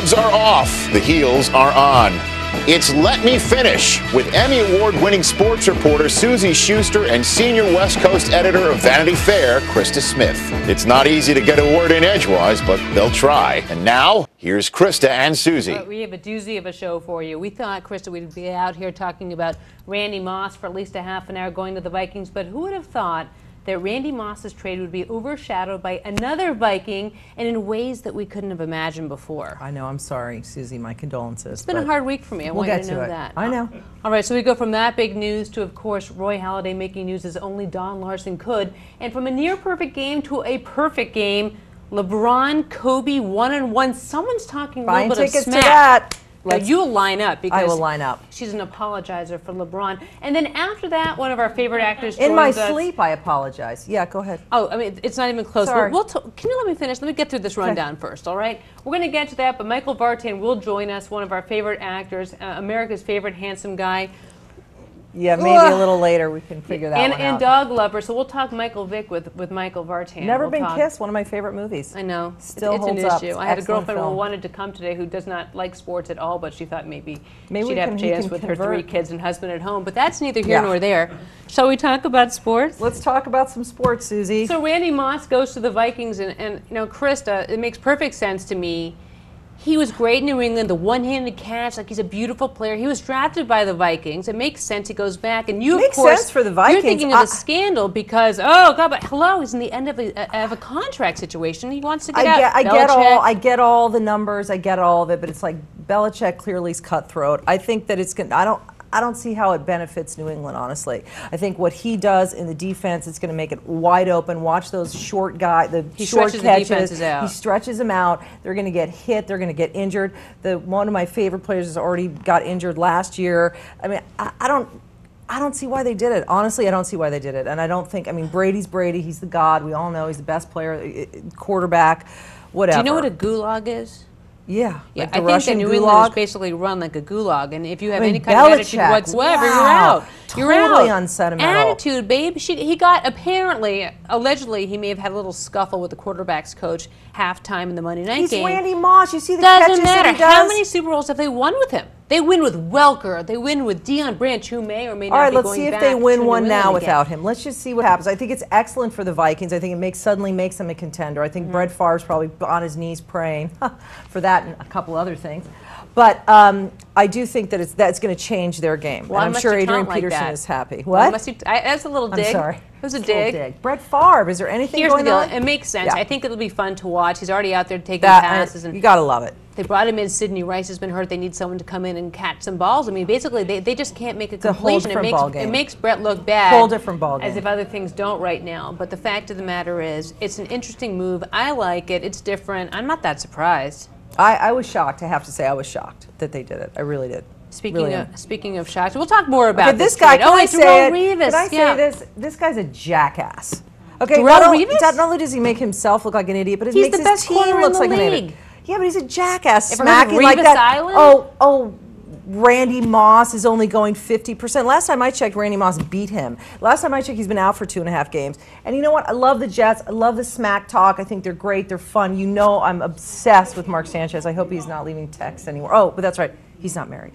gloves are off, the heels are on. It's Let Me Finish with Emmy Award-winning sports reporter Suzy Schuster and senior West Coast editor of Vanity Fair, Krista Smith. It's not easy to get a word in edgewise, but they'll try. And now, here's Krista and Suzy. We have a doozy of a show for you. We thought, Krista, we'd be out here talking about Randy Moss for at least a half an hour going to the Vikings, but who would have thought that Randy Moss's trade would be overshadowed by another Viking and in ways that we couldn't have imagined before. I know. I'm sorry, Suzy. My condolences. It's been a hard week for me. I want you to know that. I know. All right, so we go from that big news to, of course, Roy Halladay making news as only Don Larson could. And from a near-perfect game to a perfect game, LeBron, Kobe, one-on-one. Someone's talking a little bit of smack. Tickets to that. You'll line up because I will line up. She's an apologizer for LeBron. And then after that, one of our favorite actors joins us. In my sleep, I apologize. Yeah, go ahead. Oh, I mean, it's not even close. Sorry. Can you let me finish? Let me get through this rundown first, all right? We're going to get to that, but Michael Vartan will join us, one of our favorite actors, America's favorite handsome guy. Yeah, maybe a little later we can figure that one out. And dog lover, so we'll talk Michael Vick with Michael Vartan. Never Been Kissed, one of my favorite movies. I know. Still it's holds an up. issue. I had a girlfriend who wanted to come today who does not like sports at all, but she thought maybe she'd have a chance with her 3 kids and husband at home. But that's neither here nor there. Shall we talk about sports? Let's talk about some sports, Suzy. So Randy Moss goes to the Vikings, and you know, Krista, it makes perfect sense to me. He was great in New England, the one-handed catch, like he's a beautiful player. He was drafted by the Vikings. It makes sense he goes back. And you, of course, makes sense for the Vikings. You're thinking of a scandal because, oh, God, but hello, he's in the end of a contract situation. He wants to get out. I get all the numbers. I get all of it. But it's like Belichick clearly is cutthroat. I think that it's going to, I don't see how it benefits New England, honestly. I think what he does in the defense, it's going to make it wide open. Watch those short guys, the short catches. The defenses out. He stretches them out. They're going to get hit. They're going to get injured. One of my favorite players has already got injured last year. I mean, I don't see why they did it. Honestly, I don't see why they did it. And I don't think, I mean, Brady's Brady. He's the god. We all know he's the best player, quarterback, whatever. Do you know what a gulag is? Yeah, yeah. Like I think that New England is basically run like a gulag, and if you have any kind of attitude whatsoever, you're out. You're totally out. Unsentimental. Attitude, babe. He got allegedly, he may have had a little scuffle with the quarterback's coach halftime in the Monday night game. He's Randy Moss. You see the catches that he does? How many Super Bowls have they won with him? They win with Welker. They win with Deion Branch, who may or may not be going back. All right, let's see if they win one now without him. Let's just see what happens. I think it's excellent for the Vikings. I think it suddenly makes them a contender. I think Brett Farve's probably on his knees praying for that and a couple other things. But I do think that that's going to change their game. Well, and I'm sure Adrian Peterson is happy. What? That's a little dig. I'm sorry. It was a dig. Brett Farve, is there anything going on? It makes sense. Yeah. I think it'll be fun to watch. He's already out there taking passes. You got to love it. They brought him in. Sidney Rice has been hurt. They need someone to come in and catch some balls. I mean, basically, they just can't make a completion. It makes Brett look bad. Whole different ball game. As if other things don't right now. But the fact of the matter is, it's an interesting move. I like it. It's different. I'm not that surprised. I was shocked. I have to say, I was shocked that they did it. I really did. Speaking of shocked, we'll talk more about this guy. Can I say this? This guy's a jackass. Okay, not only does he make himself look like an idiot, but he makes his team look like an idiot. Yeah, but he's a jackass, smacking like that. Island? Oh, Randy Moss is only going 50%. Last time I checked, Randy Moss beat him. Last time I checked, he's been out for 2.5 games. And you know what? I love the Jets. I love the smack talk. I think they're great. They're fun. You know I'm obsessed with Mark Sanchez. I hope he's not leaving Texas anymore. Oh, but that's right. He's not married.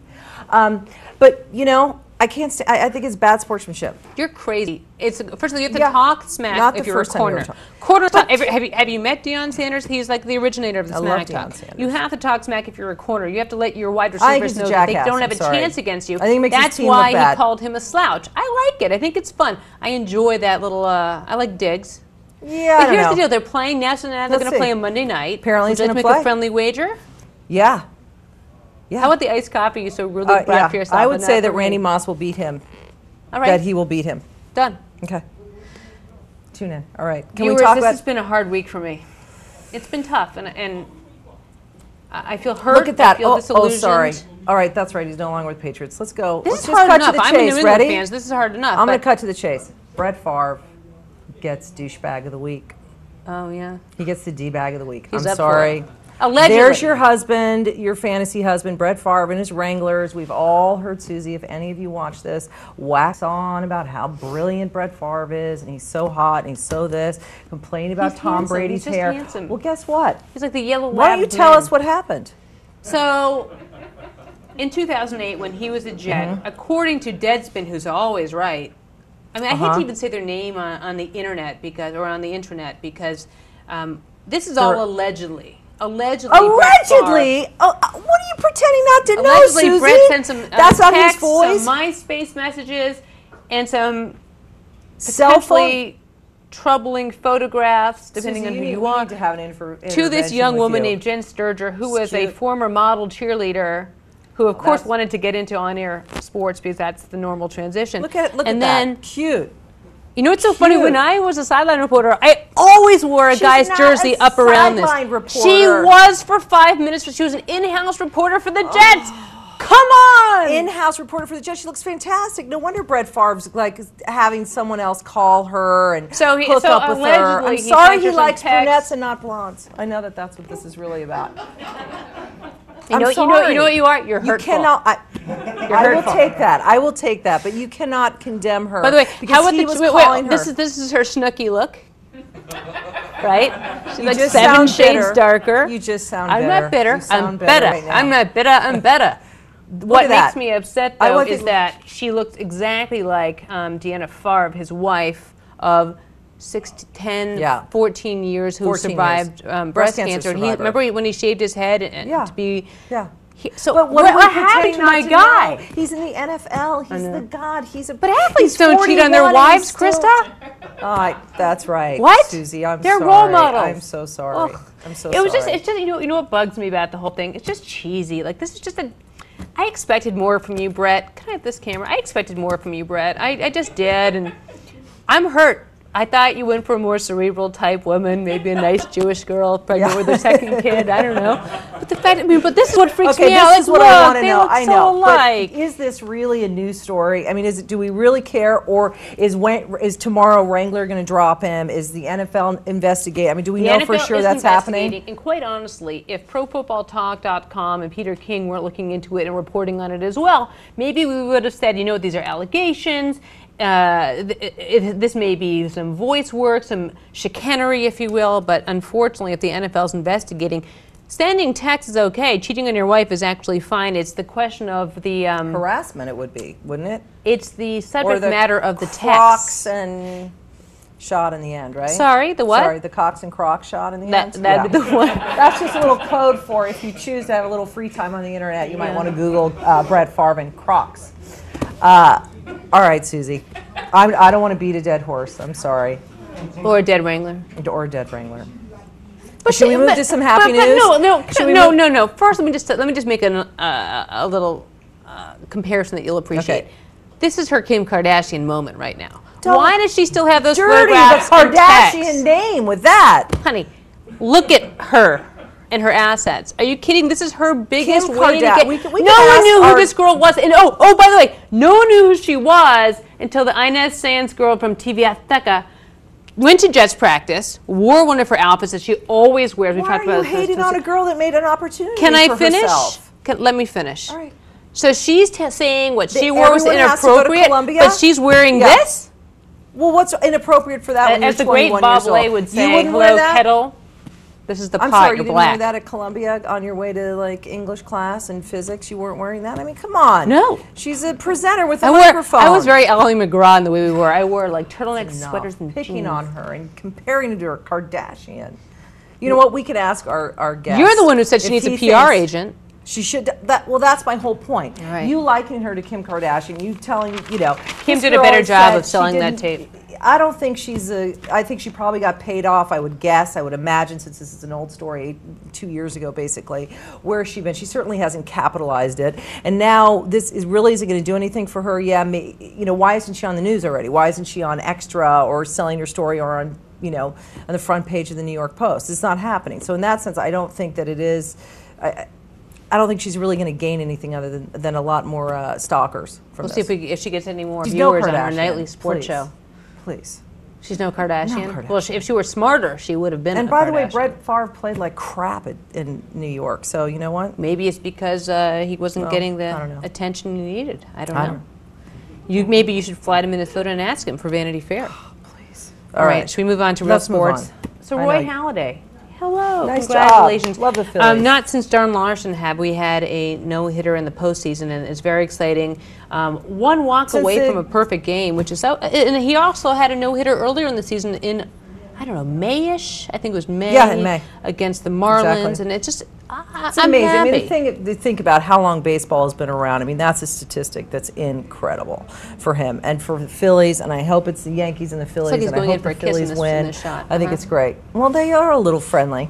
But, you know, I can't say, I think it's bad sportsmanship. You're crazy. First of all, you have to talk smack if you're a corner. Have you met Deion Sanders? He's like the originator of the smack talk. You have to talk smack if you're a corner. You have to let your wide receivers know that they don't have a chance against you. I think it makes That's why he called him a slouch. I like it. I think it's fun. I enjoy that little, I like digs. Yeah, but here's the deal. They're playing national. They're going to play on Monday night. Apparently, he's going to make a friendly wager. Yeah. Yeah. How about the iced coffee you so rudely brought for yourself? I would say that Randy Moss will beat him. All right. That he will beat him. Done. Okay. Tune in. All right. Can we talk about... This has been a hard week for me. It's been tough, and I feel hurt. Look at that. I feel disillusioned. Sorry. All right, that's right. He's no longer with Patriots. Let's go. This is hard enough. I'm a New England fan. This is hard enough. I'm going to cut to the chase. Brett Farve gets douchebag of the week. Oh, yeah. He gets the D-bag of the week. I'm sorry. Allegedly. There's your husband, your fantasy husband, Brett Farve and his Wranglers. We've all heard Suzy, if any of you watch this, wax on about how brilliant Brett Farve is, and he's so hot, and he's so this, complaining about Tom Brady's hair. Handsome. Well, guess what? He's like the yellow lab. Why don't you tell us what happened? So, in 2008, when he was a Jet, according to Deadspin, who's always right, I mean, I hate to even say their name on the internet or on the intranet because this is all allegedly. Allegedly. Allegedly? Oh, what are you pretending not to know, Allegedly, Suzy? Brett sent some That's not his texts, voice? some MySpace messages, and some Cell phone? potentially troubling photographs, depending Suzy, on who we you need are, to have an to this young with woman you. named Jen Sturger, who It's was a cute. former model cheerleader, who of course That's- wanted to get into on-air sports because that's the normal transition. Look at and then, then, cute. you know what's so funny? Cute. When I was a sideline reporter, I always wore a She's guy's not jersey a up around this. sideline reporter. She was for 5 minutes, but she was an in-house reporter for the Jets. Come on! In-house reporter for the Jets. She looks fantastic. No wonder Brett Favre's like having someone else call her and hook up with her. I'm allegedly sorry sent he her some likes texts. brunettes and not blondes. I know that that's what this is really about. You know what you are? You're hurtful. You cannot. I will hurtful. take that. I will take that. But you cannot condemn her. By the way, because how about he the was wait, calling her. This is her snooky look, right? She's You like just 7 sound shades bitter. darker. You just sound I'm bitter. not bitter. You sound I'm bitter better. right now. I'm not bitter. I'm better. What at makes that. me upset I though want is the- that she looks exactly like Deanna Favre, his wife of 6 to 10, Yeah. 14 years, who 14 survived years. breast cancer cancer. And he, survivor. remember when he shaved his head and Yeah. to be. Yeah. So But what are we happened pretending to not my to guy? know? He's in the NFL. He's the god. He's a. But athletes he's don't cheat on their 41 and wives, he's still- Krista. That's right. What? Suzy, I'm They're sorry. role models. I'm so sorry. Ugh. I'm so It was sorry. it's just you know what bugs me about the whole thing? It's just cheesy. Like this is just I expected more from you, Brett. Can I have this camera? I expected more from you, Brett. I just did, and I'm hurt. I thought you went for a more cerebral type woman, maybe a nice Jewish girl pregnant with her second kid. I don't know. But the fact, but this is what freaks Okay, me this out. is Like, what I look, want to they know. look I so know, alike. but is this really a news story? I mean, do we really care, or is tomorrow Wrangler going to drop him? Is the NFL investigate? I mean, do we know for sure that's happening? And quite honestly, if ProFootballTalk.com and Peter King weren't looking into it and reporting on it as well, maybe we would have said, you know, these are allegations. This may be some voice work, some chicanery, if you will, but unfortunately, if the NFL's investigating, sending texts is okay. Cheating on your wife is actually fine. It's the question of the Harassment, it would be, wouldn't it? It's the subject Or the matter of the Crocs text. and shot in the end, right? Sorry, the what? Sorry, the Cox and Crocs shot in the end. That'd be the one. That's just a little code for if you choose to have a little free time on the internet, you might want to Google Brett Farve and Crocs. All right, Suzy. I don't want to beat a dead horse. I'm sorry. Or a dead Wrangler. Or a dead Wrangler. But should we move to some happy news? No. First, let me just make a little comparison that you'll appreciate. Okay. This is her Kim Kardashian moment right now. Don't Why does she still have those dirty the photographs and Kardashian texts? name with that. Honey, look at her and her assets. Are you kidding? This is her biggest Kim way to Kardashian. get. We can No one ask knew who our- this girl was. And oh, by the way, no one knew who she was until the Inez Sanz girl from TV Azteca went to Jets practice, wore one of her outfits that she always wears. We Why talked are you about this. hating on a girl that made an opportunity Can I for finish? herself? Let me finish. All right. So she's saying what she wore was everyone has to go to inappropriate, Columbia? but she's wearing Yeah. this? Well, what's inappropriate for that when As you're the great 21 Bob years old? Lay would You say, wouldn't wear hello, that? kettle. This is the I'm pot, sorry, you're you didn't black. wear that at Columbia on your way to like English class and physics. You weren't wearing that. I mean, come on. No. She's a presenter with a microphone. I was very Ally McGraw in the way we were. I wore like turtleneck sweaters and picking jeans. on her and comparing her to her Kardashian. You know what? We could ask our guest. You're the one who said she if needs a he PR thinks agent. She should. Well, that's my whole point. Right. You liking her to Kim Kardashian. You telling Kim this did a girl better has job said of selling she that didn't- tape. I don't think I think she probably got paid off, I would guess, I would imagine, since this is an old story, 2 years ago basically. Where has she been? She certainly hasn't capitalized it. And now this is really, is it going to do anything for her? Yeah, why isn't she on the news already? Why isn't she on Extra or selling her story or on, on the front page of the New York Post? It's not happening. So in that sense, I don't think that it is, I don't think she's really going to gain anything other than a lot more stalkers from We'll this. see if she gets any more She's no viewers on her Kardashian, nightly sports please. show. Please. She's no Kardashian? No Kardashian. Well, if she were smarter, she would have been And a by the way, Kardashian. Brett Favre played like crap in New York. So you know what? Maybe it's because he wasn't getting I don't the know. attention he needed. I don't know. Maybe you should fly to Minnesota and ask him for Vanity Fair. Please. All right. Should we move on to real Let's move sports? on. So I Roy know. Halladay Hello. Nice Congratulations. job. Love the Phillies. Not since Darren Larson have we had a no-hitter in the postseason, and it's very exciting. One walk away from a perfect game, which is so. And he also had a no-hitter earlier in the season in, I don't know, May-ish. I think it was May. Yeah, in May. Against the Marlins, exactly. And it's just. It's I'm amazing. happy. I mean, the think about how long baseball has been around. I mean, that's a statistic that's incredible for him and for the Phillies. And I hope it's the Yankees and the Phillies. It's like he's and going I in hope for a the kiss Phillies in win. this shot. I think it's great. Well, they are a little friendly.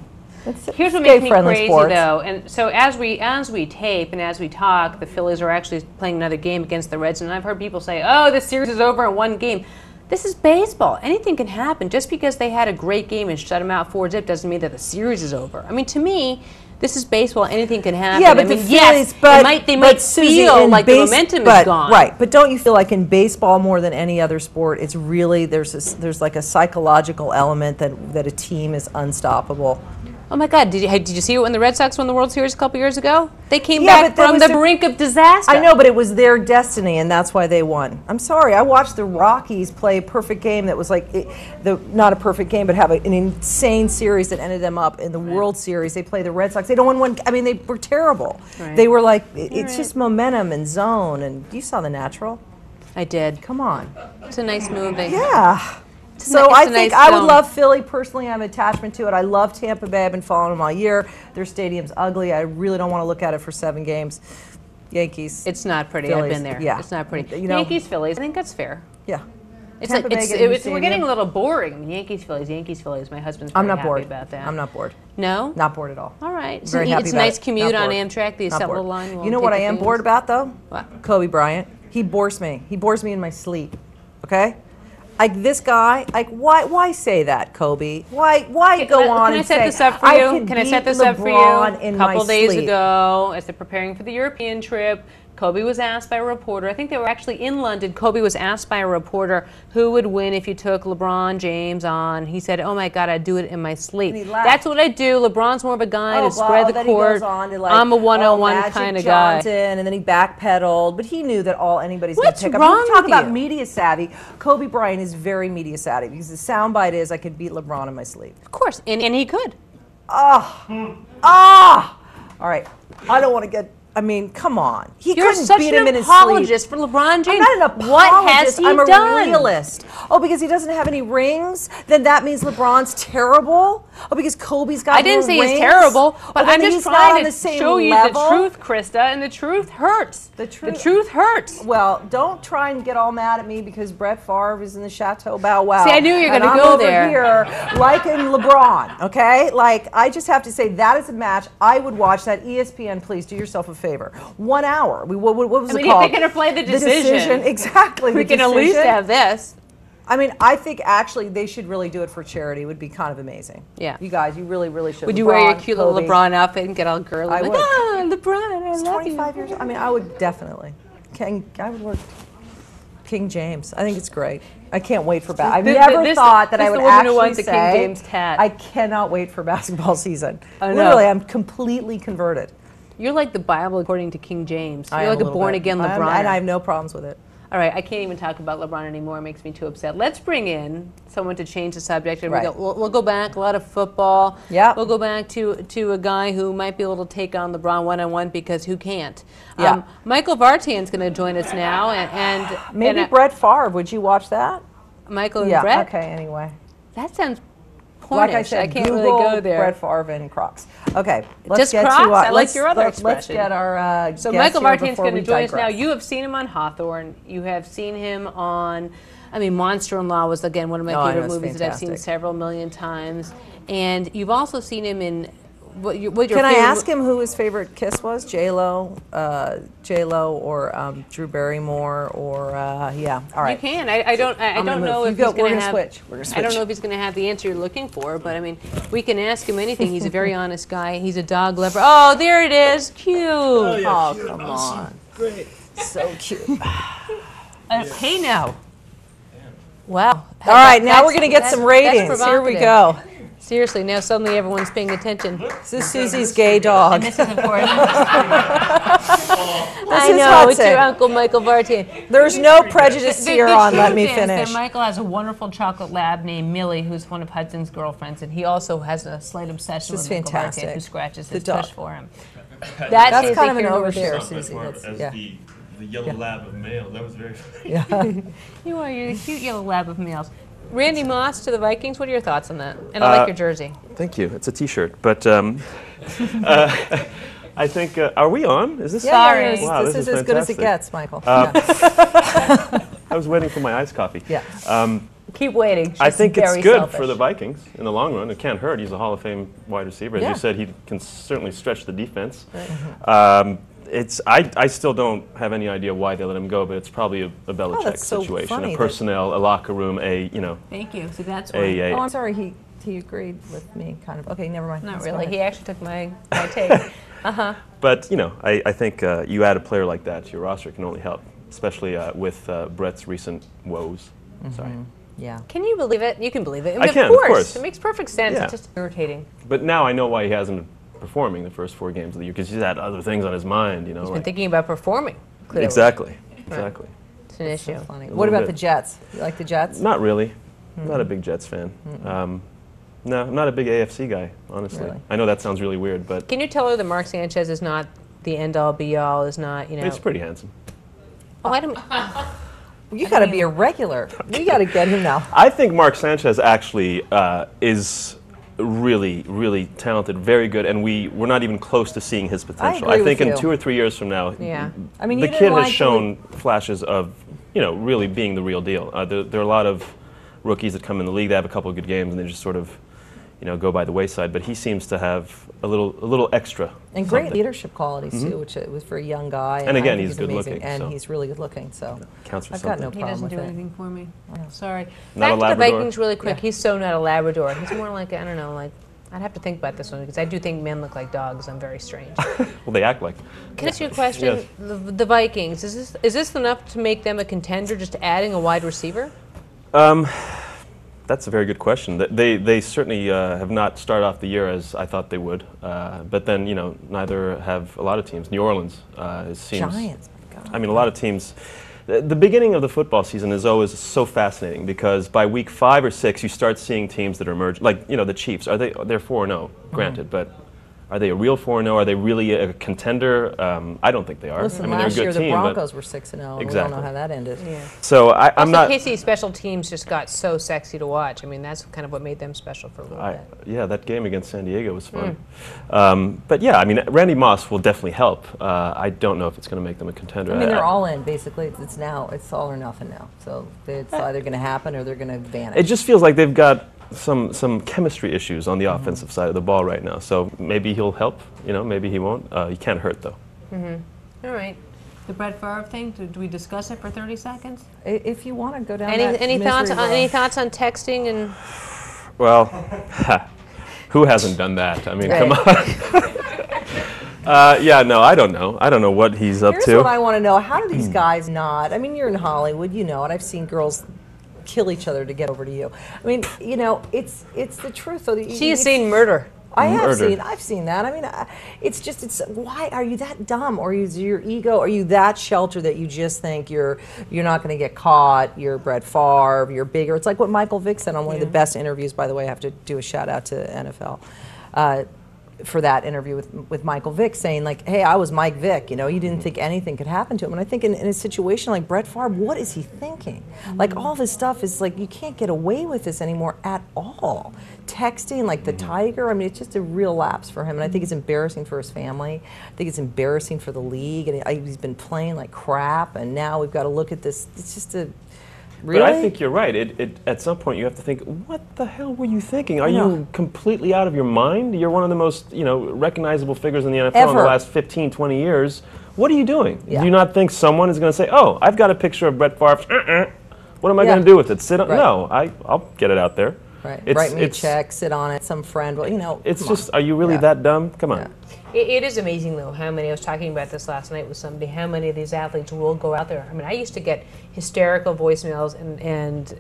Here's what makes me crazy, sports. though, and so as we tape and as we talk, the Phillies are actually playing another game against the Reds, and I've heard people say, "Oh, this series is over in one game." This is baseball. Anything can happen. Just because they had a great game and shut them out 4-0 doesn't mean that the series is over. I mean, to me, this is baseball. Anything can happen. Yeah, but I mean, the Phillies, yes, they might feel like the momentum is gone. Right, but don't you feel like in baseball more than any other sport, it's really there's like a psychological element that a team is unstoppable. Oh my God! Did you see it when the Red Sox won the World Series a couple years ago? They came back from the brink of disaster. I know, but it was their destiny, and that's why they won. I'm sorry. I watched the Rockies play a perfect game that was like not a perfect game, but have an insane series that ended them up in the World Series. They play the Red Sox. They don't win one. I mean, they were terrible. Right. They were like it's just momentum and zone. And you saw The Natural. I did. Come on. It's a nice movie. Yeah. So I think I would love Philly. Personally, I have an attachment to it. I love Tampa Bay. I've been following them all year. Their stadium's ugly. I really don't want to look at it for 7 games. Yankees. It's not pretty. Phillies. I've been there. Yeah. It's not pretty. You know, Yankees, Phillies. I think that's fair. Yeah. It's like we're getting a little boring. I mean, Yankees, Phillies. My husband's very happy about that. I'm not bored. No? Not bored at all. All right. Very happy it's a about nice it. commute Not on bored. Amtrak, the Not Acceptable bored. line. You know what I am bored about, though? What? Kobe Bryant. He bores me. He bores me in my sleep. Okay? Like this guy, like why say that, Kobe? Why go on and say Can I set this up for you? Can I set this up for you? A couple days ago, as they're preparing for the European trip, Kobe was asked by a reporter, I think they were actually in London, Kobe was asked by a reporter who would win if you took LeBron James on. He said, oh my God, I'd do it in my sleep. That's what I do. LeBron's more of a guy to spread the court. I'm a one-on-one kind of guy. And then he backpedaled, but he knew that anybody's going to pick up. What's wrong Talk with about you? Media savvy. Kobe Bryant is very media savvy because the soundbite is I could beat LeBron in my sleep. Of course, and he could. All right. I don't want to get... I mean, come on. You're such an apologist for LeBron James. I'm not an apologist. What has he done? I'm a done? realist. Oh, because he doesn't have any rings? Then that means LeBron's terrible? Oh, because Kobe's got I didn't say rings? he's terrible, but I'm just trying to show you the truth, Krista, and the truth hurts. The truth hurts. Well, don't try and get all mad at me because Brett Farve is in the Chateau Bow Wow. See, I knew you were going to go there. I'm over here liking LeBron, okay? Like, I just have to say that is a match I would watch. That ESPN, please do yourself a favor. 1 hour. What was it called? If they're going to play the decision. Exactly. We can at least have this. I mean, I think actually they should really do it for charity. It would be kind of amazing. Yeah. You guys, you really, really should. Would you wear your cute little LeBron outfit and get all girly? I would. LeBron, I love you. 25 years. I mean, I would definitely. I would wear King James. I think it's great. I can't wait for basketball. I've never thought that I would actually say. King James tat. I cannot wait for basketball season. I know. Literally, I'm completely converted. You're like the Bible according to King James. You're like a born-again LeBron. And I have no problems with it. All right, I can't even talk about LeBron anymore. It makes me too upset. Let's bring in someone to change the subject. And we'll go back, a lot of football. Yeah. We'll go back to a guy who might be able to take on LeBron one-on-one because who can't? Yeah. Michael Vartan's going to join us now. And maybe Brett Farve. Would you watch that? Michael and Brett? Okay, anyway. That sounds pornish. Like I said, I can't Google really go there. Brett Favre and Crocs. Okay, let's get Crocs? To I like your other expression. Let's get our So Michael Vartan's going to join us now. You have seen him on Hawthorne. You have seen him on, I mean, Monster-in-Law was, again, one of my favorite movies that I've seen several million times. And you've also seen him in what your Can I ask him who his favorite kiss was? J-Lo or Drew Barrymore or yeah. All right. You can. I don't know if he's going to have. We're gonna switch. I don't know if he's going to have the answer you're looking for, but I mean, we can ask him anything. He's a very honest guy. He's a dog lover. Oh, there it is. Cute. Oh, yeah, cute. Come on. Great. So cute. Hey now. Wow. All right, now we're going to get some ratings. Here we go. Seriously, now suddenly everyone's paying attention. This is Suzy's gay dog. And this is important. I is know, hot it's your take. Uncle Michael Vartan. There's no prejudice here on Let Me truth is that Finish. Michael has a wonderful chocolate lab named Millie, who's one of Hudson's girlfriends, and he also has a slight obsession This with is Michael fantastic. Vartan, who scratches The his dog. tush for him. That's kind of an over overshare, there. Suzy. That's, As yeah. the yellow lab of male. That was very funny. Yeah. You're the cute yellow lab of males. Randy Moss to the Vikings, what are your thoughts on that? And I like your jersey. Thank you. It's a T-shirt, but I think. Are we on? Is this? Sorry. Wow, this is as good as it fantastic. gets, Michael. I was waiting for my iced coffee. Yeah. Keep waiting. I She's think it's very good selfish. for the Vikings in the long run. It can't hurt. He's a Hall of Fame wide receiver. As Yeah. you said, he can certainly stretch the defense. Right. I still don't have any idea why they let him go, but it's probably a Belichick that's so situation, funny a that- personnel, a locker room, Thank you. So that's why. a Oh, I'm sorry. He agreed with me, kind of. Okay, never mind. Not Let's really. go ahead. He actually took my take. But I think you add a player like that to your roster, it can only help, especially with Brett's recent woes. Sorry. Yeah. Can you believe it? You can believe it. I mean, can, of of course. course. It makes perfect sense. Yeah. It's just irritating. But now I know why he hasn't been performing the first 4 games of the year, because he's had other things on his mind. He's been thinking about performing, clearly. Exactly. It's an issue. Funny. A What little about bit. the Jets? You like the Jets? Not really. Not a big Jets fan. No, I'm not a big AFC guy, honestly. Really? I know that sounds really weird, but Can you tell her that Mark Sanchez is not the end-all, be-all, is not, it's pretty handsome. Oh, I don't... You got to be a regular. You got to get him now. I think Mark Sanchez actually is really, really talented, very good, and we're not even close to seeing his potential. agree I think with in you. 2 or 3 years from now, Yeah. I mean, the you didn't kid has like shown flashes of, really being the real deal. There are a lot of rookies that come in the league, they have a couple of good games, and they just sort of, go by the wayside. But he seems to have a little extra. And great something. leadership qualities too, which it was for a young guy. And again, I think he's good amazing, looking, and so. he's really good looking. So Counts for I've got no something. He problem doesn't with do it. anything for me. Sorry. Not a Back to the Labrador? Vikings really quick. Yeah. He's so not a Labrador. He's more like, I don't know, like, I'd have to think about this one because I do think men look like dogs. I'm very strange. Well, they act like. Can I ask you a question? Yes. The Vikings, is this enough to make them a contender, just adding a wide receiver? That's a very good question. They certainly have not started off the year as I thought they would. But then, neither have a lot of teams. New Orleans, it seems. Giants. My God. I mean, a lot of teams. The beginning of the football season is always so fascinating because by week 5 or 6, you start seeing teams that are emerging. Like, the Chiefs. They're 4-0, granted, but are they a real 4-0? Are they really a contender? I don't think they are. Listen, I mean, they're a last good year the team, but- Broncos were 6-0. We don't Exactly. know how that ended. Yeah. So I'm Also, not. KC's special teams just got so sexy to watch. I mean, that's kind of what made them special for a little bit. Yeah, that game against San Diego was fun. But yeah, I mean, Randy Moss will definitely help. I don't know if it's going to make them a contender. I mean, they're all in basically. It's now. It's all or nothing now. So it's either going to happen or they're going to vanish. It just feels like they've got some chemistry issues on the offensive side of the ball right now. So maybe he'll help. Maybe he won't. He can't hurt though. All right. The Brett Farve thing, do we discuss it for 30 seconds? If you want to go down Any that thoughts on texting and Well, who hasn't done that? I mean, Right. come on. Yeah, no, I don't know. I don't know what he's up Here's to. what I want to know. How do these guys not? I mean, you're in Hollywood, and I've seen girls kill each other to get over to you. I mean, it's the truth. Though. she has seen murder? I've seen that. I mean, it's why are you that dumb, or is your ego? Are you that sheltered that you just think you're not going to get caught? You're Brett Farve. You're bigger. It's like what Michael Vick said on one of the best interviews. By the way, I have to do a shout out to NFL. For that interview with Michael Vick, saying like, hey, I was Mike Vick, you didn't think anything could happen to him. And I think in a situation like Brett Farve, what is he thinking? Like all this stuff is like, you can't get away with this anymore at all. Texting like the tiger, I mean, it's just a real lapse for him. And I think it's embarrassing for his family. I think it's embarrassing for the league. And he's been playing like crap. And now we've got to look at this. It's just a... Really? But I think you're right. At some point, you have to think, what the hell were you thinking? Are you completely out of your mind? You're one of the most, recognizable figures in the NFL in the Ever. last 15, 20 years. What are you doing? Yeah. Do you not think someone is going to say, oh, I've got a picture of Brett Favre. What am I going to do with it? Sit on? Right. No, I'll get it out there. Right. It's- Write me a it's- check, sit on it, some friend. Well, It's come just, on. are you really Yeah. that dumb? Come on. Yeah. It is amazing, though, how many, I was talking about this last night with somebody, how many of these athletes will go out there. I mean, I used to get hysterical voicemails and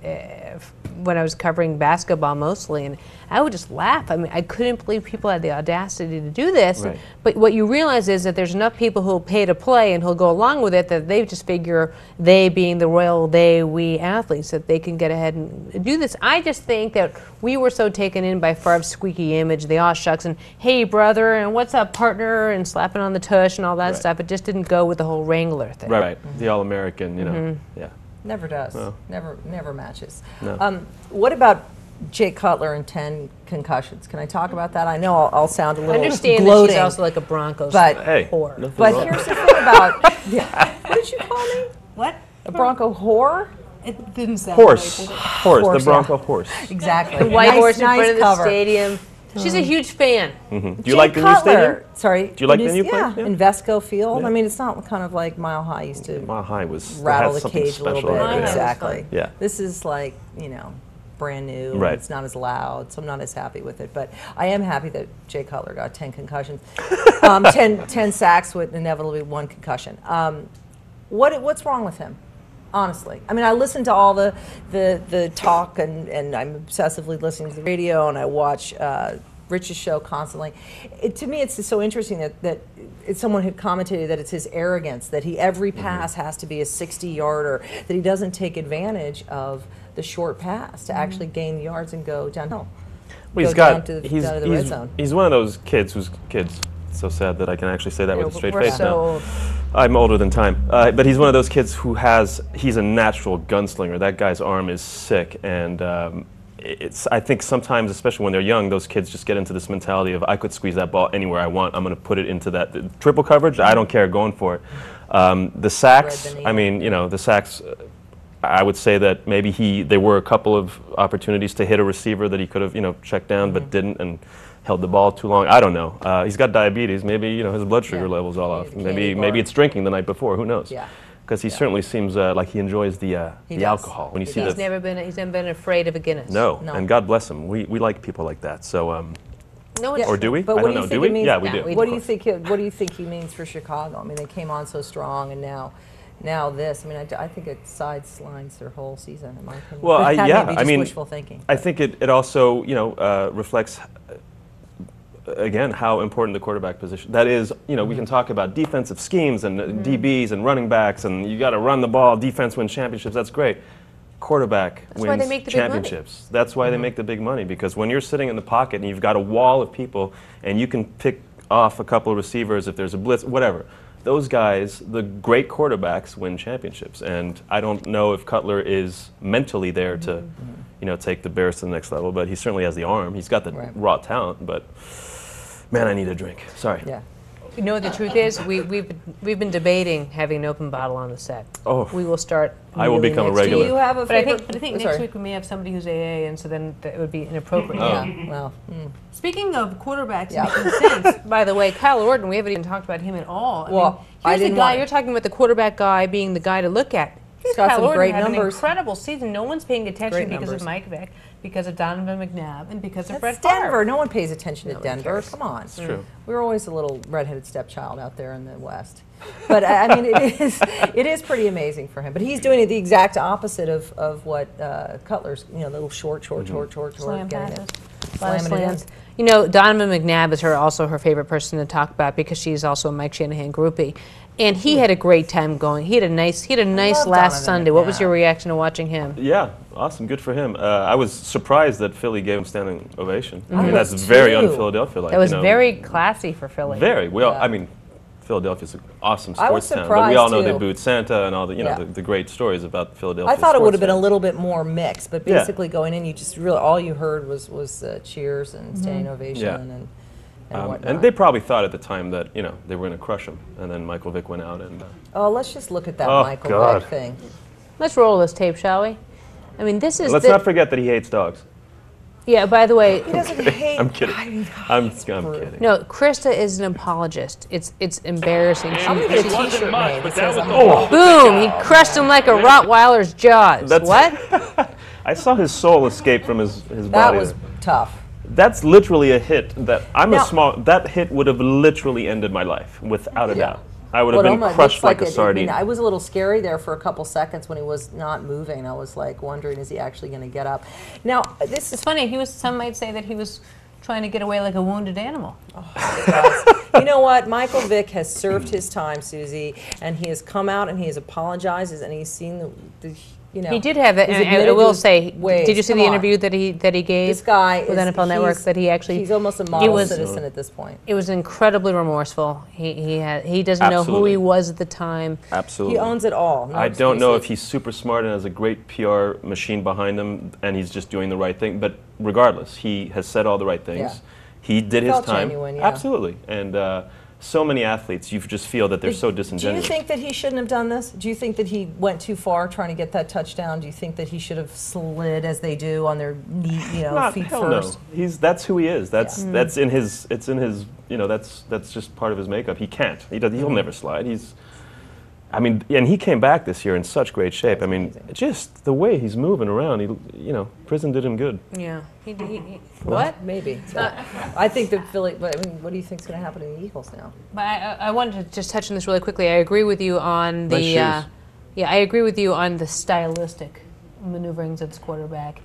when I was covering basketball mostly, and I would just laugh. I mean, I couldn't believe people had the audacity to do this. Right. But what you realize is that there's enough people who'll pay to play and who'll go along with it that they just figure, they being the royal we athletes, that they can get ahead and do this. I just think that we were so taken in by Favre's squeaky image, the aw shucks, and hey brother, and what's up partner, and slapping on the tush and all that stuff. It just didn't go with the whole Wrangler thing. Right. The All-American, you know. Yeah. Never does. No. Never matches. No. What about Jay Cutler and 10 concussions? Can I talk about that? I know I'll sound a little I understand gloating, that she's also like a Broncos Hey, whore. nothing but wrong. here's the thing about what did you call me? What? A Bronco whore? It didn't sound Horse, like it. the Horse, Bronco horse. Exactly. The white horse in front of the cover. stadium. She's a huge fan. Do you like the new stadium? Sorry. Do you like the new place? Yeah, Yeah. Invesco Field. Yeah. I mean, it's not kind of like Mile High used to Mile High was rattle had the something cage a little special bit. about it, yeah. Exactly. Yeah. This is like, brand new. Right. It's not as loud, so I'm not as happy with it. But I am happy that Jay Cutler got 10 concussions, 10 sacks with inevitably 1 concussion. What's wrong with him? Honestly, I mean, I listen to all the talk, and I'm obsessively listening to the radio, and I watch Rich's show constantly. To me, it's so interesting that it's someone who commented that it's his arrogance that every pass has to be a 60-yarder, that he doesn't take advantage of the short pass to actually gain the yards and go downhill. Well, down to the red zone. He's one of those kids who's kids. It's so sad that I can actually say that with a straight face so now. old. I'm older than time, but he's one of those kids who he's a natural gunslinger. That guy's arm is sick, and I think sometimes, especially when they're young, those kids just get into this mentality of I could squeeze that ball anywhere I want. I'm going to put it into that triple coverage. I don't care, going for it. The sacks, I mean, the sacks. I would say that maybe there were a couple of opportunities to hit a receiver that he could have checked down, but didn't, and held the ball too long. I don't know. He's got diabetes. Maybe his blood sugar level's all off. Maybe it's drinking the night before. Who knows? Yeah. Because he certainly seems like he enjoys the alcohol. When you see He's never been afraid of a Guinness. No, and God bless him. We like people like that. So. No, Or do we? But I what don't do know. you Do think we? it means? Yeah, we do. What do you think? What do you think he means for Chicago? I mean, they came on so strong, and now this. I mean, I think it sidelines their whole season, in my opinion. Well, But that may be I just mean, wishful thinking. I think it also reflects. Again, how important the quarterback position. That is, we can talk about defensive schemes and DBs and running backs, and you got to run the ball. Defense wins championships. That's great. Quarterback That's why they wins make the big money. championships. That's why they make the big money, because when you're sitting in the pocket and you've got a wall of people and you can pick off a couple of receivers if there's a blitz, whatever. Those guys, the great quarterbacks, win championships. And I don't know if Cutler is mentally there to, take the Bears to the next level, but he certainly has the arm. He's got the raw talent, but man, I need a drink. Sorry. Yeah. You know what the truth is? We've been debating having an open bottle on the set. Oh. We will start. I will become a next regular. Do you have a But I favorite? think next week we may have somebody who's AA, and so then it would be inappropriate. Yeah. Well. Speaking of quarterbacks Yeah. making sense, by the way, Kyle Orton, we haven't even talked about him at all. Well, I here's the didn't guy, want- you're talking about the quarterback guy being the guy to look at. Here's got Kyle some Orton great had numbers. an incredible season. No one's paying attention Great because numbers. of Mike Vick, because of Donovan McNabb, and because of That's Brett Farve. Denver. No one pays attention to one Denver. cares. Come on. It's true. We're always a little redheaded stepchild out there in the West. But I mean, it is pretty amazing for him. But he's doing the exact opposite of what Cutler's, little short, Slam getting passes. it. A lot of Slamming it in. slams. Donovan McNabb is also her favorite person to talk about because she's also a Mike Shanahan groupie. And he had a great time going. He had a nice love last Donovan Sunday. What was McNabb. your reaction to watching him? Yeah, awesome. Good for him. I was surprised that Philly gave him standing ovation. I mean, was that's very too. un-Philadelphia-like. That was very classy for Philly. Very. Well, Yeah. I mean, Philadelphia's an awesome I was sports town, but we all know surprised, they too. booed Santa and all the Yeah. the great stories about Philadelphia. I thought it would have been a sports little bit more mixed, but Yeah. basically going in, you just really all you heard was cheers and standing ovation Yeah. and fans. whatnot. And they probably thought at the time that they were going to crush him, and then Michael Vick went out and. Oh, let's just look at that Oh, Michael God. Vick thing. Let's roll this tape, shall we? I mean, this is Let's not forget that he hates dogs. Yeah, by the way, He doesn't hate. I'm kidding. I'm kidding. no, Krista is an apologist. It's embarrassing. I'm gonna get a T-shirt made that says, Boom! He crushed him like a Rottweiler's jaws. That's- What? I saw his soul escape from his that body. was tough. That's literally a hit that Now- that hit would have literally ended my life without a doubt. I would have Well, been it crushed looks like a it. sardine. I was a little scary there for a couple seconds when he was not moving. I was like wondering, is he actually going to get up? Now, this It's is funny. Some might say that he was trying to get away like a wounded animal. you know what? Michael Vick has served his time, Susie, and he has come out and he has apologized and he's seen the you know. He did have that, he's and I admitted will to his say, ways. did you see Come the on. interview that he gave This guy with is, NFL Network? That he actually he's almost a model was- citizen at this point. It was incredibly remorseful. He doesn't know who Absolutely. he was at the time. Absolutely. He owns it all. No I don't know if excuses. he's super smart and has a great PR machine behind him and he's just doing the right thing, but regardless, he has said all the right things. Yeah. He did his Felt time. genuine, yeah. Absolutely. And so many athletes, you just feel that they're so Do disingenuous. you think that he shouldn't have done this? Do you think that he went too far trying to get that touchdown? Do you think that he should have slid as they do on their knee, feet hell first? no. That's who he is. That's in his. It's in his. That's just part of his makeup. He can't. He'll never slide. And he came back this year in such great shape. I mean, just the way he's moving around. Prison did him good. Yeah. What? Maybe. I think that Philly. But I mean, what do you think is going to happen to the Eagles now? But I wanted to just touch on this really quickly. I agree with you on the. Nice shoes. I agree with you on the stylistic maneuverings of this quarterback.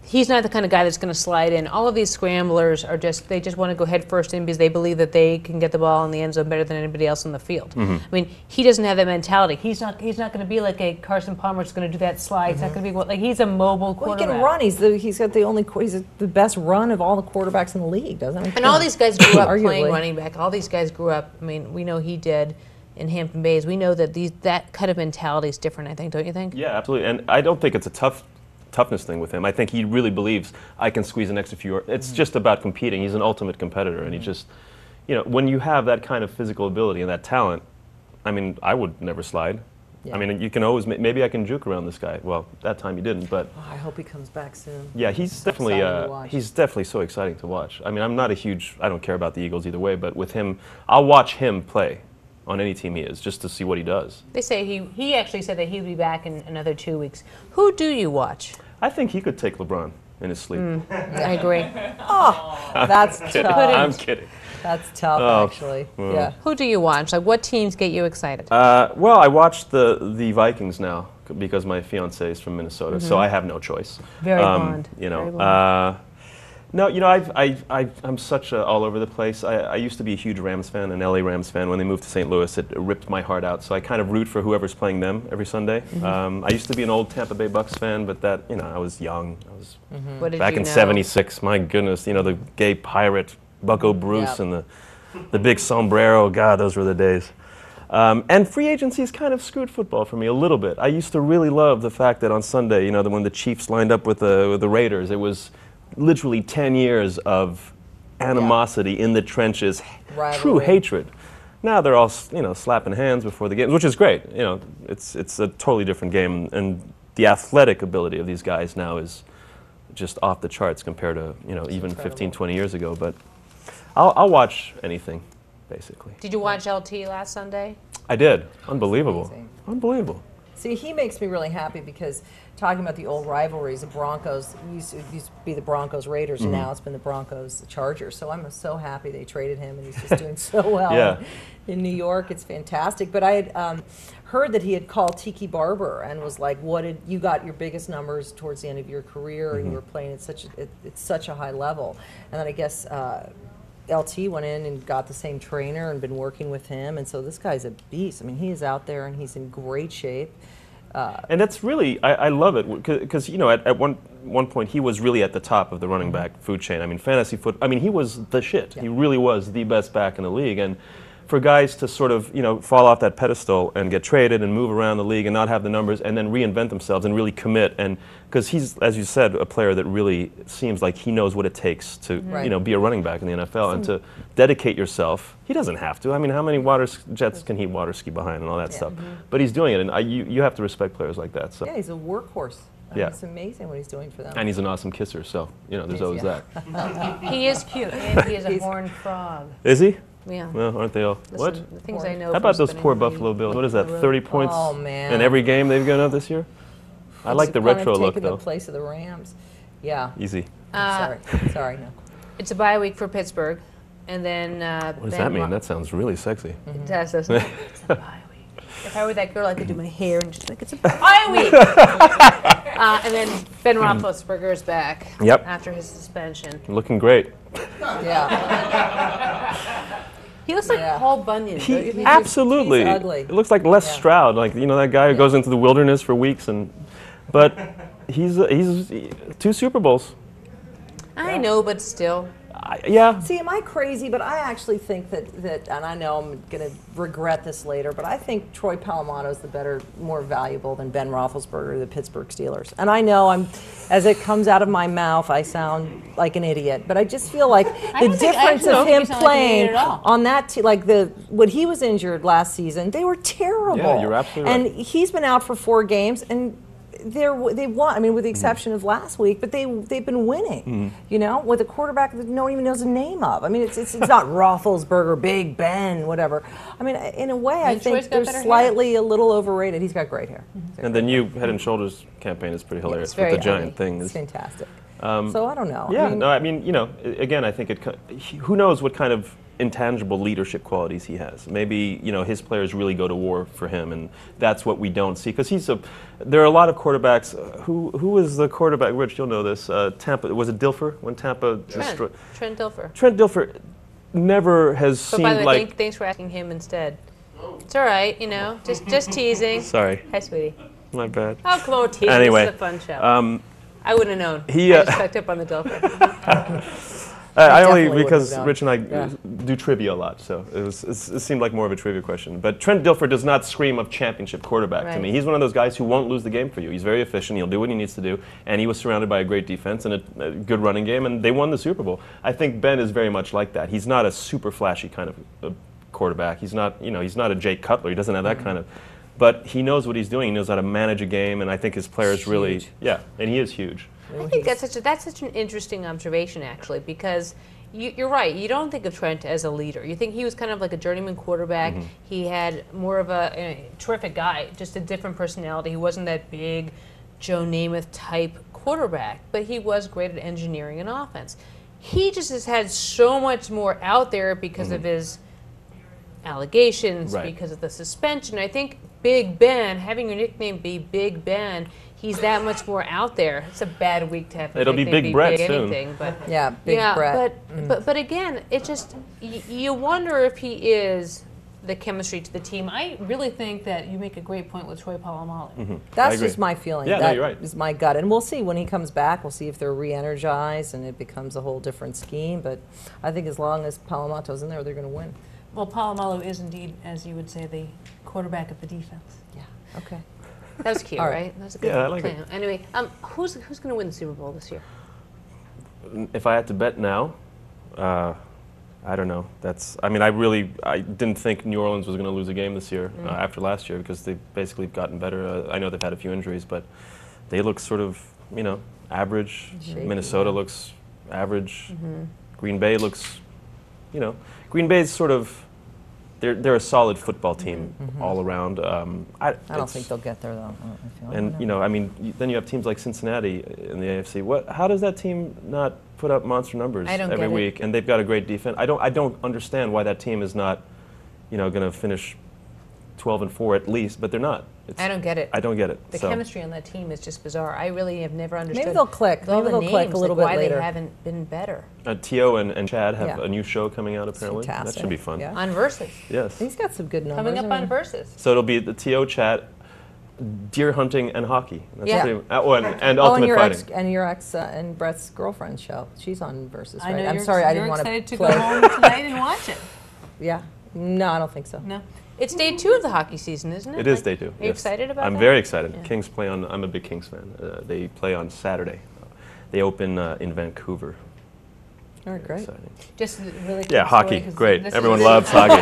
He's not the kind of guy that's going to slide in. All of these scramblers they just want to go head first in because they believe that they can get the ball in the end zone better than anybody else on the field. I mean, he doesn't have that mentality. He's not going to be like a Carson Palmer that's going to do that slide. He's not going to be like he's a mobile Well, he quarterback. can run. He's got the best run of all the quarterbacks in the league, doesn't he? And all these guys grew up Arguably. playing running back. All these guys grew up. I mean, we know he did in Hampton Bays. We know that that kind of mentality is different, I think, don't you think? Yeah, absolutely. And I don't think it's a toughness thing with him. I think he really believes I can squeeze an extra few. It's just about competing. He's an ultimate competitor, and he just, when you have that kind of physical ability and that talent, I mean, I would never slide. Yeah. I mean, you can always maybe I can juke around this guy. Well, that time you didn't, but Oh, I hope he comes back soon. yeah, he's exciting to watch. definitely so exciting to watch. I mean, I don't care about the Eagles either way, but with him, I'll watch him play on any team he is just to see what he does. They say he actually said that he'd be back in another 2 weeks. Who do you watch? I think he could take LeBron in his sleep. I agree. That's I'm tough. kidding. That's tough, actually. Yeah. Who do you watch? Like, what teams get you excited? Well, I watch the Vikings now because my fiance is from Minnesota, so I have no choice. Very blonde. Very blonde. No, I'm such all over the place. I used to be a huge Rams fan, an LA Rams fan. When they moved to St. Louis, it ripped my heart out. So I kind of root for whoever's playing them every Sunday. I used to be an old Tampa Bay Bucks fan, but I was young. I was What did back you in know? '76. My goodness, the gay pirate Bucko Bruce Yep. and the big sombrero. God, those were the days. And free agency has kind of screwed football for me a little bit. I used to really love the fact that on Sunday, when the Chiefs lined up with the Raiders, it was literally 10 years of animosity in the trenches, Rivalry. true hatred. Now they're all, slapping hands before the games, which is great. It's a totally different game, and the athletic ability of these guys now is just off the charts compared to, even 15, 20 years ago. But I'll watch anything, basically. Did you watch LT last Sunday? I did. Unbelievable. amazing. Unbelievable. See, he makes me really happy because talking about the old rivalries, the Broncos used to be the Broncos Raiders, and now it's been the Broncos Chargers. So I'm so happy they traded him, and he's just doing so well Yeah. in New York. It's fantastic. But I had heard that he had called Tiki Barber and was like, you got your biggest numbers towards the end of your career, and you were playing at such a high level. And then I guess LT went in and got the same trainer and been working with him, and so this guy's a beast. I mean, he is out there and he's in great shape. And that's really, I love it, because, at one point he was really at the top of the running back food chain. I mean, fantasy foot, he was the shit. Yeah. He really was the best back in the league. And for guys to sort of, fall off that pedestal and get traded and move around the league and not have the numbers and then reinvent themselves and really commit, and because he's, as you said, a player that really seems like he knows what it takes to, Right. be a running back in the NFL and to dedicate yourself. He doesn't have to. I mean, how many jets can he water ski behind and all that stuff? But he's doing it, and you have to respect players like that. So. Yeah, he's a workhorse. Yeah. It's amazing what he's doing for them. And he's an awesome kisser, so, there's always Yeah. that. He is cute, and he is a horned frog. Is he? Yeah. Well, aren't they all? Listen, What? The things I know. How from about those spinning poor the Buffalo Bills? What is that, road. 30 points Oh, man. in every game they've given up this year? I like the Kind of retro look, taking though. the place of the Rams. Yeah. Easy. Sorry, no. It's a bye week for Pittsburgh, and then What does that mean? That sounds really sexy. It does, doesn't it? It's a bye week. If I were that girl, I could do my hair and just like, it's a bye week. And then Ben Roethlisberger is back. Yep. After his suspension. Looking great. Yeah. He looks like Paul Bunyan. don't you think? Absolutely. He's ugly. It looks like Les Stroud, like that guy who goes into the wilderness for weeks, but he's 2 Super Bowls. I know, but still. Yeah. See, am I crazy? But I actually think that, and I know I'm going to regret this later, but I think Troy Polamalu is the better, more valuable than Ben Roethlisberger, the Pittsburgh Steelers. And I know as it comes out of my mouth, I sound like an idiot, but I just feel like the difference of him playing on that team, like when he was injured last season, they were terrible. Yeah, you're absolutely right. And he's been out for 4 games, and they won. I mean, with the exception of last week, but they've been winning. With a quarterback that no one even knows the name of. I mean, it's not Roethlisberger, Big Ben, whatever. I mean, in a way, I think they're slightly a little overrated. He's got great hair. And the new Head and Shoulders campaign is pretty hilarious with the giant thing. It's fantastic. So I don't know. Yeah. I mean, again, I think who knows what kind of intangible leadership qualities he has. Maybe his players really go to war for him, and that's what we don't see. Because there are a lot of quarterbacks. Who was the quarterback? Rich, you'll know this. Tampa, was it Dilfer when Tampa destroyed? Trent Dilfer. Trent Dilfer never has seemed by the way, like. thanks for asking him instead. It's all right, just teasing. Sorry. Hi, sweetie. My bad. Oh, come on, teasing. Anyway, this is a fun show. I wouldn't have known. I just picked up on the Dilfer. I only because Rich and I do trivia a lot, so it seemed like more of a trivia question. But Trent Dilfer does not scream of championship quarterback to me. He's one of those guys who won't lose the game for you. He's very efficient. He'll do what he needs to do, and he was surrounded by a great defense and a good running game, and they won the Super Bowl. I think Ben is very much like that. He's not a super flashy kind of quarterback. He's not he's not a Jake Cutler. He doesn't have that kind of. But he knows what he's doing. He knows how to manage a game, and I think his players really and he is huge. I think that's such an interesting observation, actually, because you're right. You don't think of Trent as a leader. You think he was kind of like a journeyman quarterback. He had more of a terrific guy, just a different personality. He wasn't that big Joe Namath type quarterback, but he was great at engineering and offense. He just has had so much more out there because of his allegations, because of the suspension. I think Big Ben, having your nickname be Big Ben, he's that much more out there. It's a bad week to have a It'll be Big Brett soon. Anything, but Big Brett. But again, it just you wonder if he is the chemistry to the team. I really think that you make a great point with Troy Polamalu. That's just my feeling. Yeah, that you're right. is my gut, and we'll see when he comes back. We'll see if they're re-energized and it becomes a whole different scheme. But I think as long as Polamalu's in there, they're going to win. Well, Polamalu is indeed, as you would say, the quarterback of the defense. Yeah. Okay. That was cute, right? That was a good I like plan. Anyway, who's going to win the Super Bowl this year? If I had to bet now, I don't know. I didn't think New Orleans was going to lose a game this year after last year because they've basically gotten better. I know they've had a few injuries, but they look sort of, average. Shaky, Minnesota looks average. Green Bay looks, Green Bay's sort of. They're a solid football team all around. I don't think they'll get there though. Then you have teams like Cincinnati in the AFC. How does that team not put up monster numbers every week? And they've got a great defense. I don't understand why that team is not, going to finish 12-4 at least, but they're not. I don't get it. I don't get it. The chemistry on that team is just bizarre. I really have never understood. Maybe they'll click. Maybe they'll click a little bit later. Why they haven't been better. T.O. and Chad have a new show coming out apparently. Fantastic. That should be fun. Yeah. On Versus. Yes. He's got some good numbers. Coming up on Versus. So it'll be the T.O. chat, deer hunting and hockey. That's and and ultimate your fighting. And your ex and Brett's girlfriend's show. She's on Versus, right? I know I'm sorry, I didn't you're want to excited to play. go home tonight and watch it. Yeah. No, I don't think so. No. It's day 2 of the hockey season, isn't it? It is day 2. Are you excited about that? I'm very excited. Yeah. Kings play on. I'm a big Kings fan. They play on Saturday. They open in Vancouver. All right, great. Exciting. Just really quick hockey, story, great. Everyone loves hockey.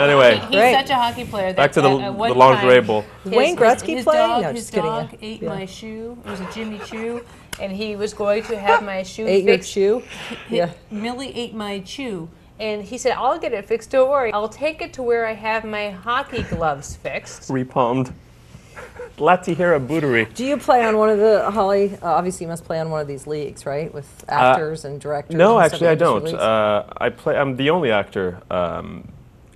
Anyway, he's such a hockey player. Back to the lingerie bowl. Wayne Gretzky playing? No, his just kidding. dog ate my shoe. It was a Jimmy Choo, and he was going to have my shoe ate fixed. Your shoe? Yeah. Millie ate my shoe. And he said, I'll get it fixed, don't worry. I'll take it to where I have my hockey gloves fixed. Repalmed. Latihira Buduri. Do you play on one of the, Holly, obviously you must play on one of these leagues, right? With actors and directors? No, and actually I don't. leagues? I'm the only actor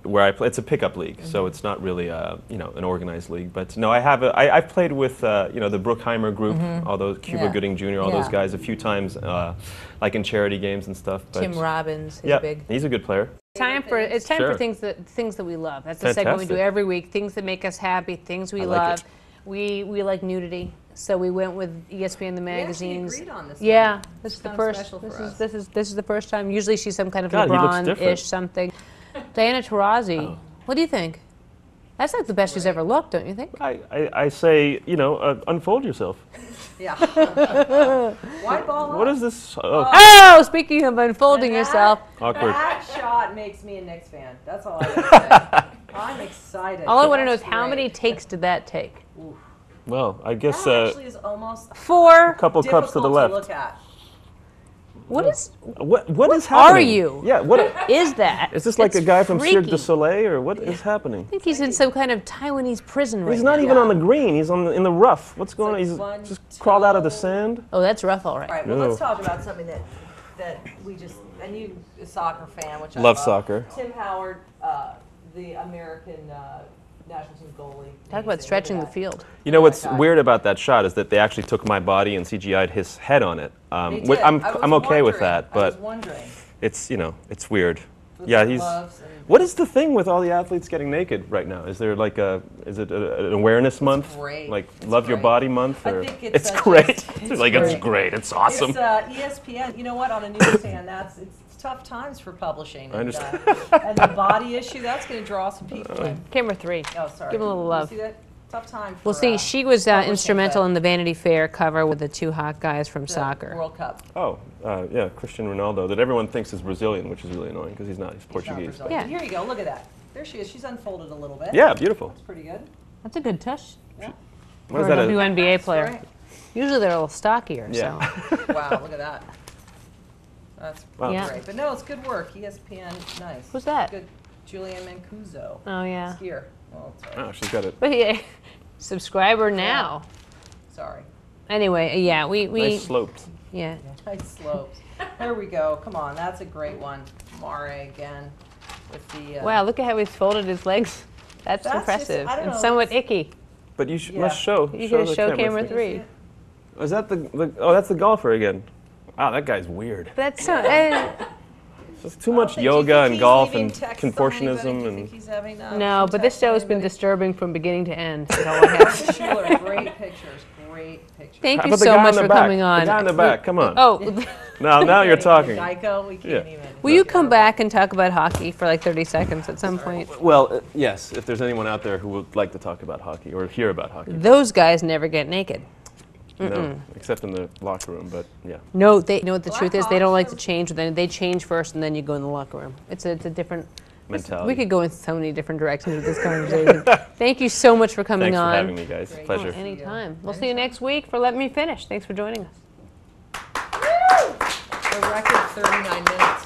where I play. It's a pickup league, so it's not really an organized league. But no, I've played with the Bruckheimer group, all those Cuba Gooding Jr., all those guys a few times, like in charity games and stuff. But Tim Robbins is yeah, big. he's a good player. It's time Sure. for things that we love. That's the segment we do Fantastic. every week. Things that make us happy, things we like love. it. We like nudity, so we went with ESPN the magazines. agreed on this Yeah, one. this is the Sounds first. special for This us. is the first time. Usually she's some kind of God, he looks different. LeBron-ish something. Diana Taurasi, what do you think? That's like the best she's ever looked, don't you think? I say, unfold yourself. Yeah. White ball. What is this? Oh, Oh, speaking of unfolding yourself, awkward. That shot makes me a Knicks fan. That's all I gotta say. I'm excited. all I want to know is That's how great. many takes did that take? Well, I guess That actually is almost 4. couple cups to the difficult left. look at. What is What is happening? you? Yeah, what is that? is this like It's a guy from Cirque freaky. du Soleil or what is happening? I think he's in some kind of Taiwanese prison right He's not now. even on the green. He's in the rough. What's going on? like He's one just crawled out of the toe. sand. Oh, that's rough, all right. All right, well, No. let's talk about something that we just, and you, a soccer fan, which I Love soccer. Tim Howard, the American national team goalie. Talk about Amazing. stretching the Look at that. field. You know what's God. weird about that shot is that they actually took my body and CGI'd his head on it. They Which did. I'm I was okay with wondering. that, I was but wondering. it's it's weird. With Yeah, the he's. gloves and- What is the thing with all the athletes getting naked right now? Is there like is it an awareness month? great. Like It's Love Your great. Body month? I Or think it's great. just- it's like great. it's great. It's awesome. It's ESPN. You know what? On a newsstand, it's tough times for publishing. I And, understand. and the body issue, that's going to draw some people in. Camera 3. Oh, sorry. Give him a little You love. see that? Tough time for Well, see, she was publishing, instrumental but in the Vanity Fair cover with the 2 hot guys from the soccer. World Cup. Oh, yeah, Cristiano Ronaldo, that everyone thinks is Brazilian, which is really annoying because he's not. He's He's not Portuguese. Brazilian. Yeah. But here you go. Look at that. There she is. She's unfolded a little bit. Yeah, beautiful. That's pretty good. That's a good touch Yeah. What is for a that? WNBA player. Right. Usually they're a little stockier, Yeah. so. Wow, look at that. That's Wow. Yeah. great. But no, it's good work. ESPN, nice. Who's that? Good. Julianne Mancuso. Oh, yeah. Skier. Oh, sorry. Oh, she's got it. But yeah, subscriber now. Sorry. Anyway, yeah, we Nice slopes. yeah. Nice slopes. There we go. Come on, that's a great one. Mare again with the. Wow, look at how he's folded his legs. That's That's just- impressive I don't and know, somewhat it's- icky. But you Yeah. must show. You gotta the show camera Can you 3. see it? Is that the? Oh, that's the golfer again. Wow, that guy's weird. That's so. Just too much Do you yoga think and he's golf leaving and texts on Confucianism anybody? Do you and. think he's having, no, some but this texts on show has been anybody? disturbing from beginning to end. Is all I have to say. Sure, great pictures. Great pictures. Thank How you about the so guy much in the for back? coming on. The guy in the back, come on. Oh, Now you're talking. Geico, we can't Yeah. even. will you come back and talk about hockey for like 30 seconds at some point? Well, yes, if there's anyone out there who would like to talk about hockey or hear about hockey. Those guys never get naked. No, except in the locker room, but yeah. No, they know what the truth is. They don't like to Blackhawks change. They change first, and then you go in the locker room. It's a different Mentality. We could go in so many different directions with this conversation. Thank you so much for coming Thanks on. for having me, guys. Great. Pleasure. Anytime. We'll see you next week for Let Me Finish. Thanks for joining us. A record 39 minutes.